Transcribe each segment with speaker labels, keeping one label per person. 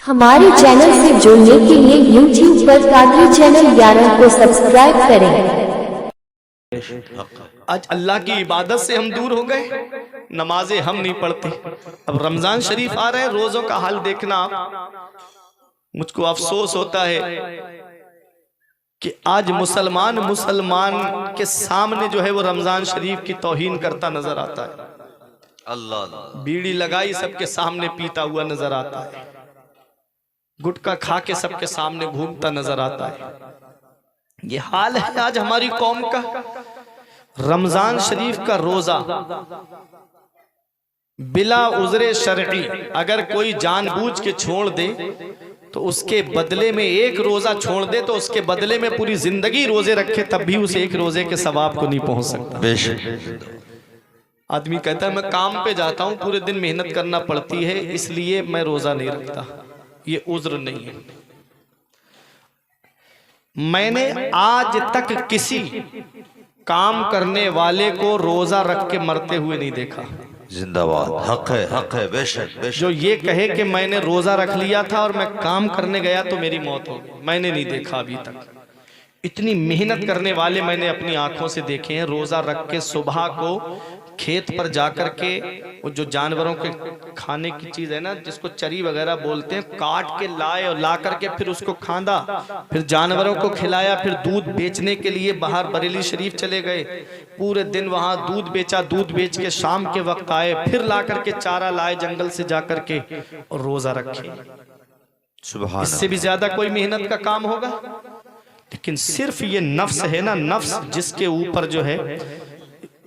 Speaker 1: हमारे चैनल से जुड़ने के लिए YouTube पर कादरी चैनल 11 को सब्सक्राइब करें।
Speaker 2: आज अल्लाह की इबादत से हम दूर हो गए, नमाजें हम नहीं पढ़ते। अब रमजान शरीफ आ रहे हैं, रोजों का हाल देखना आप। मुझको अफसोस होता है कि आज मुसलमान के सामने जो है वो रमजान शरीफ की तौहीन करता नजर आता है। अल्लाह बीड़ी लगाई सबके सामने पीता हुआ नजर आता है, गुटखा खा के सबके सामने घूमता नजर आता है। ये हाल है आज हमारी कौम का। रमजान शरीफ का रोजा बिला उज़्र शरई अगर कोई जानबूझ के छोड़ दे तो उसके बदले में एक रोजा छोड़ दे तो उसके बदले में पूरी जिंदगी रोजे रखे तब भी उसे एक रोजे के सवाब को नहीं पहुंच सकता। आदमी कहता है मैं काम पे जाता हूं, पूरे दिन मेहनत करना पड़ती है इसलिए मैं रोजा नहीं रखता। ये उज़्र नहीं है। मैंने आज तक किसी काम करने वाले को रोजा रख के मरते हुए नहीं देखा।
Speaker 3: जिंदाबाद, हक है, बेशक बेशक।
Speaker 2: जो ये कहे कि मैंने रोजा रख लिया था और मैं काम करने गया तो मेरी मौत हो गई, मैंने नहीं देखा अभी तक। इतनी मेहनत करने वाले मैंने अपनी आंखों से देखे हैं। रोजा रख के सुबह को खेत पर जाकर के वो जो जानवरों के खाने की चीज है ना, जिसको चरी वगैरह बोलते हैं, काट के लाए और ला करके फिर उसको खांदा, फिर जानवरों को खिलाया, फिर दूध बेचने के लिए बाहर बरेली शरीफ चले गए, पूरे दिन वहां दूध बेचा, दूध बेच के शाम के वक्त आए, फिर ला करके चारा लाए जंगल से जाकर के और रोजा रखे। सुभान, इससे भी ज्यादा कोई मेहनत का काम होगा? लेकिन सिर्फ ये नफ्स है ना, नफ्स जिसके ऊपर जो है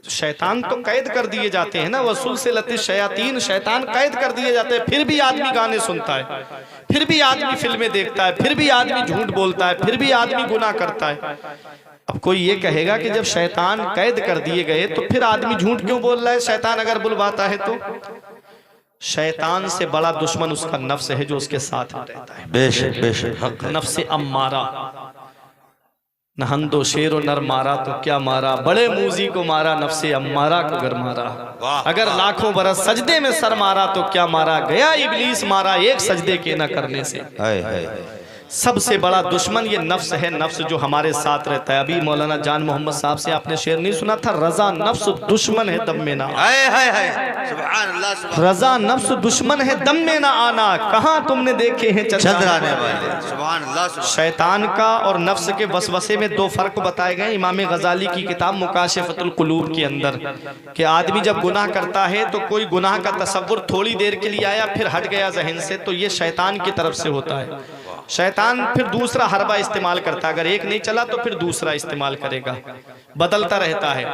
Speaker 2: शैतान तो कैद कर दिए जाते हैं ना, वसूल से लती शयातीन, शैतान कैद कर दिए जाते हैं, फिर भी आदमी गाने सुनता है, फिर भी आदमी फिल्में देखता है, फिर भी आदमी झूठ बोलता है, फिर भी आदमी गुनाह करता है। अब कोई ये कहेगा कि जब शैतान कैद कर दिए गए तो फिर आदमी झूठ क्यों बोल रहा है? शैतान अगर बुलवाता है तो शैतान से बड़ा दुश्मन उसका नफ्स है जो उसके साथ रहता है।
Speaker 3: बेशक बेशक,
Speaker 2: नफ्स अम्मारा, नहंदो शेरो नर मारा तो क्या मारा, बड़े मूजी को मारा, नफ्से अम्मारा को गर मारा। अगर लाखों बरस सजदे में सर मारा तो क्या मारा, गया इबलीस मारा एक सजदे के न करने से। हाय हाय, सबसे बड़ा दुश्मन ये नफ्स है, नफ्स जो हमारे साथ रहता है। अभी मौलाना जान मोहम्मद साहब से आपने शेर नहीं सुना था, रजा नफ्स दुश्मन है दम में ना। रजा नफ्स दुश्मन है दम में ना आना, कहाँ तुमने देखे हैं चंद्राने वाले। शैतान का और नफ्स के वसवसे में दो फर्क बताए गए इमाम गजाली की किताब मुकाशिफतुल कुलूब के अंदर, कि आदमी जब गुनाह करता है तो कोई गुनाह का तसव्वुर थोड़ी देर के लिए आया फिर हट गया जहन से, तो ये शैतान की तरफ से होता है। शैतान फिर दूसरा हरबा इस्तेमाल करता है, अगर एक नहीं चला तो फिर दूसरा इस्तेमाल करेगा, बदलता रहता है।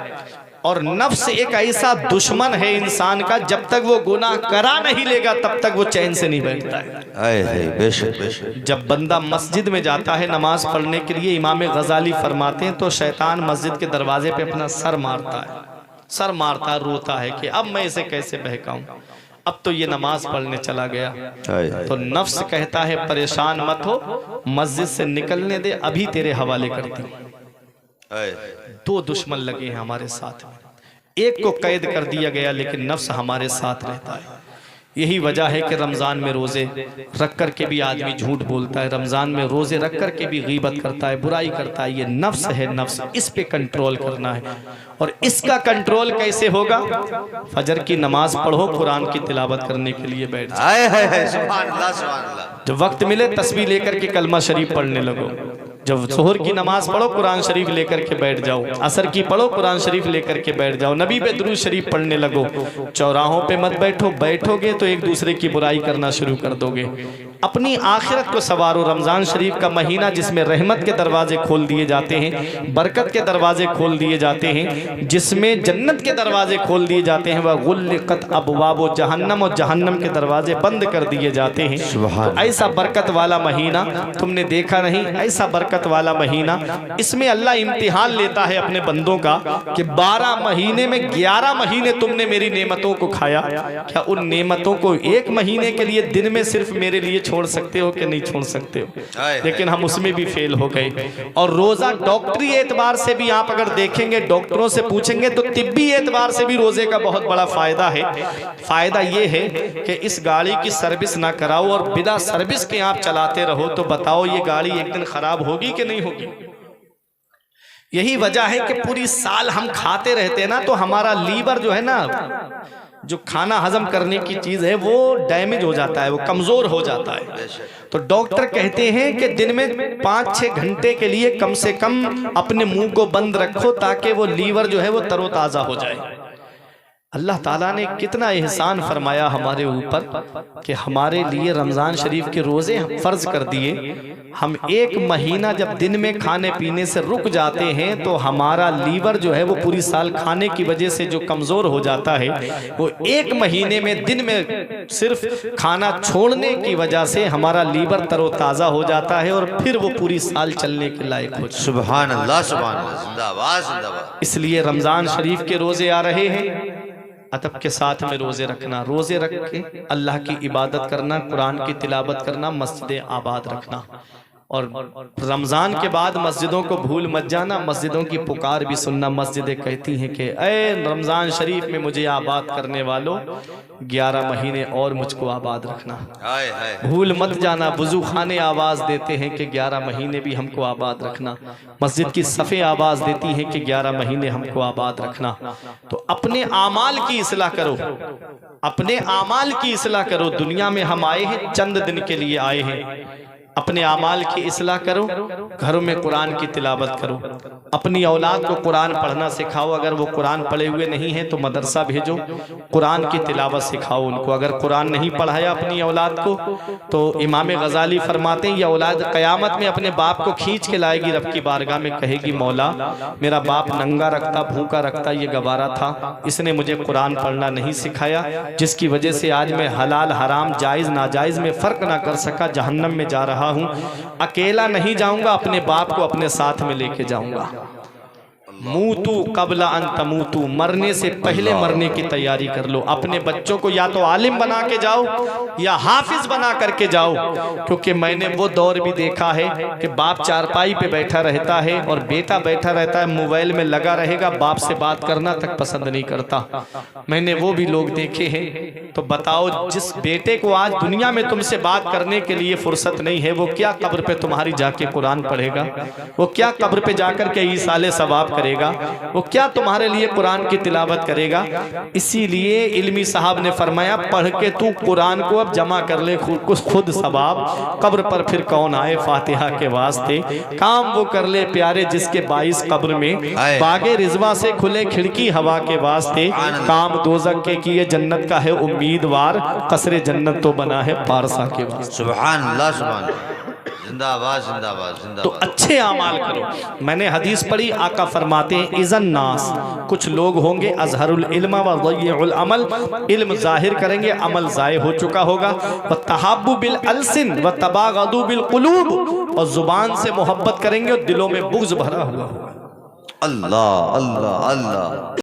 Speaker 2: और नफ्स एक ऐसा दुश्मन है इंसान का, जब तक वो गुनाह करा नहीं लेगा तब तक वो चैन से नहीं बैठता है।
Speaker 3: बेशक बेशक।
Speaker 2: जब बंदा मस्जिद में जाता है नमाज पढ़ने के लिए, इमाम गजाली फरमाते हैं तो शैतान मस्जिद के दरवाजे पे अपना सर मारता है, सर मारता रोता है कि अब मैं इसे कैसे बहकाऊं, अब तो ये नमाज पढ़ने चला गया। तो नफ्स कहता है परेशान मत हो, मस्जिद से निकलने दे, अभी तेरे हवाले करती हूं। दो दुश्मन लगे हैं हमारे साथ, एक को कैद कर दिया गया लेकिन नफ्स हमारे साथ रहता है। यही वजह है कि रमज़ान में रोज़े रख कर के भी आदमी झूठ बोलता है, रमज़ान में रोज़े रख कर के भी गीबत करता है, बुराई करता है। ये नफ्स है, नफ्स, इस पे कंट्रोल करना है। और इसका कंट्रोल कैसे होगा? फजर की नमाज पढ़ो, कुरान की तिलावत करने के लिए बैठ जाओ, जब वक्त मिले तस्बीह लेकर के कलमा शरीफ पढ़ने लगो, जब जोहर की नमाज पढ़ो कुरान शरीफ लेकर के बैठ जाओ, असर की पढ़ो कुरान शरीफ लेकर के बैठ जाओ, नबी पे दुरूद शरीफ पढ़ने लगो। चौराहों पे मत बैठो, बैठोगे तो एक दूसरे की बुराई करना शुरू कर दोगे। अपनी आखिरत को सवारो। रमज़ान शरीफ का महीना जिसमें रहमत के दरवाजे खोल दिए जाते हैं, बरकत के दरवाजे खोल दिए जाते हैं, जिसमें जन्नत के दरवाजे खोल दिए जाते हैं, वह गुल्लिक़त अबवाब जहन्नम, और जहन्नम के दरवाजे बंद कर दिए जाते हैं। तो ऐसा बरकत वाला महीना तुमने देखा नहीं, ऐसा बरकत बरकत वाला महीना, इसमें अल्लाह इम्तिहान लेता है अपने बंदों का कि 12 महीने में 11 महीने तुमने मेरी नेमतों को खाया, क्या उन नेमतों को एक महीने के लिए दिन में सिर्फ मेरे लिए छोड़ सकते हो कि नहीं छोड़ सकते हो? लेकिन हम उसमें भी फेल हो गए। और रोजा डॉक्टरी एतबार से भी आप अगर देखेंगे, डॉक्टरों से पूछेंगे तो तिब्बी एतबार से भी रोजे का बहुत बड़ा फायदा है। फायदा ये है कि इस गाड़ी की सर्विस ना कराओ और बिना सर्विस के आप चलाते रहो, तो बताओ ये गाड़ी एक दिन खराब होगी कि नहीं होगी? यही वजह है कि पूरी साल हम खाते रहते हैं ना, तो हमारा लीवर जो है ना, जो खाना हजम करने की चीज है, वो डैमेज हो जाता है, वो कमजोर हो जाता है। तो डॉक्टर कहते हैं कि दिन में 5-6 घंटे के लिए कम से कम अपने मुंह को बंद रखो ताकि वो लीवर जो है वो तरोताजा हो जाए। अल्लाह ताला ने कितना एहसान फरमाया हमारे ऊपर कि हमारे लिए रमज़ान शरीफ के रोज़े फ़र्ज कर दिए। हम एक महीना जब दिन में खाने पीने से रुक जाते हैं तो हमारा लीवर जो है वो पूरी साल खाने की वजह से जो कमज़ोर हो जाता है, वो एक महीने में दिन में सिर्फ खाना छोड़ने की वजह से हमारा लीवर तरोताज़ा हो जाता है और फिर वो पूरी साल चलने के लायक हो जाता है।
Speaker 3: सुभान अल्लाह, सुभान अल्लाह, जिंदाबाद जिंदाबाद।
Speaker 2: इसलिए रमज़ान शरीफ के रोज़े आ रहे हैं, अदब के साथ में रोजे रखना, रोजे रख के अल्लाह की इबादत करना, कुरान की तिलावत करना, मस्जिदें आबाद रखना। और रमज़ान के बाद मस्जिदों को भूल मत जाना, मस्जिदों की पुकार भी सुनना। मस्जिदें कहती हैं कि ऐ रमज़ान शरीफ में मुझे आबाद करने वालों, 11 महीने और मुझको आबाद रखना, भूल मत जाना। वुज़ू खाने आवाज़ देते हैं कि 11 महीने भी हमको आबाद रखना। मस्जिद की सफ़े आवाज़ देती हैं कि 11 महीने हमको आबाद रखना। तो अपने आमाल की इस्लाह करो, अपने आमाल की इस्लाह करो। दुनिया में हम आए हैं, चंद दिन के लिए आए हैं। अपने आमाल की इस्लाह करो, घरों में कुरान की तिलावत करो, अपनी औलाद को कुरान पढ़ना सिखाओ। अगर वो कुरान पढ़े हुए नहीं है तो मदरसा भेजो, कुरान की तिलावत सिखाओ उनको। अगर कुरान नहीं पढ़ाया अपनी औलाद को तो इमाम गजाली फरमाते हैं, ये औलाद क़यामत में अपने बाप को खींच के लाएगी रब की बारगाह में, कहेगी मौला मेरा बाप नंगा रखता, भूखा रखता, ये गवारा था, इसने मुझे कुरान पढ़ना नहीं सिखाया, जिसकी वजह से आज मैं हलाल हराम जायज़ नाजायज़ में फ़र्क ना कर सका, जहन्नम में जा रहा हूं। अकेला नहीं जाऊंगा, अपने बाप को अपने साथ में लेके जाऊंगा। मूतू कबला अन तमूतू, मरने से पहले मरने की तैयारी कर लो। अपने बच्चों को या तो आलिम बना के जाओ या हाफिज बना करके जाओ, क्योंकि मैंने वो दौर भी देखा है कि बाप चारपाई पे बैठा रहता है और बेटा बैठा रहता है मोबाइल में लगा रहेगा, बाप से बात करना तक पसंद नहीं करता। मैंने वो भी लोग देखे हैं। तो बताओ, जिस बेटे को आज दुनिया में तुमसे बात करने के लिए फुर्सत नहीं है, वो क्या कब्र पे तुम्हारी जाके कुरान पढ़ेगा? वो क्या कब्र पे जाकर के ईसाले सवाब करेगा? वो क्या तुम्हारे लिए कुरान की तिलावत करेगा? इसीलिए इल्मी साहब ने फरमाया, पढ़ के तू कुरान को अब जमा कर ले खुद सवाब, कब्र पर फिर कौन आए फातिहा के वास्ते। काम वो कर ले प्यारे जिसके 22 कब्र में बागे रिजवा से खुले खिड़की हवा के वास्ते। काम दोज़ख के किए जन्नत का है उम्मीदवार, कसरे जन्नत तो बना है पारसा के वास्ते।
Speaker 3: सुभान अल्लाह, सुभान अल्लाह, जिंदाबाद जिंदाबाद जिंदाबाद।
Speaker 2: तो अच्छे आमाल करो। मैंने हदीस पढ़ी, आका फरमाते हैं इज़न नास, कुछ लोग होंगे अजहरुल इल्म व ज़य्युल अमल, इल्म जाहिर करेंगे, अमल ज़ाय हो चुका होगा। व तहाब्बु बिल अलसिन व तबागदु बिल कुलूब, और जुबान से मोहब्बत करेंगे और दिलों में बुग़्ज़ भरा हुआ होगा।
Speaker 3: अल्लाह अल्लाह अल्लाह।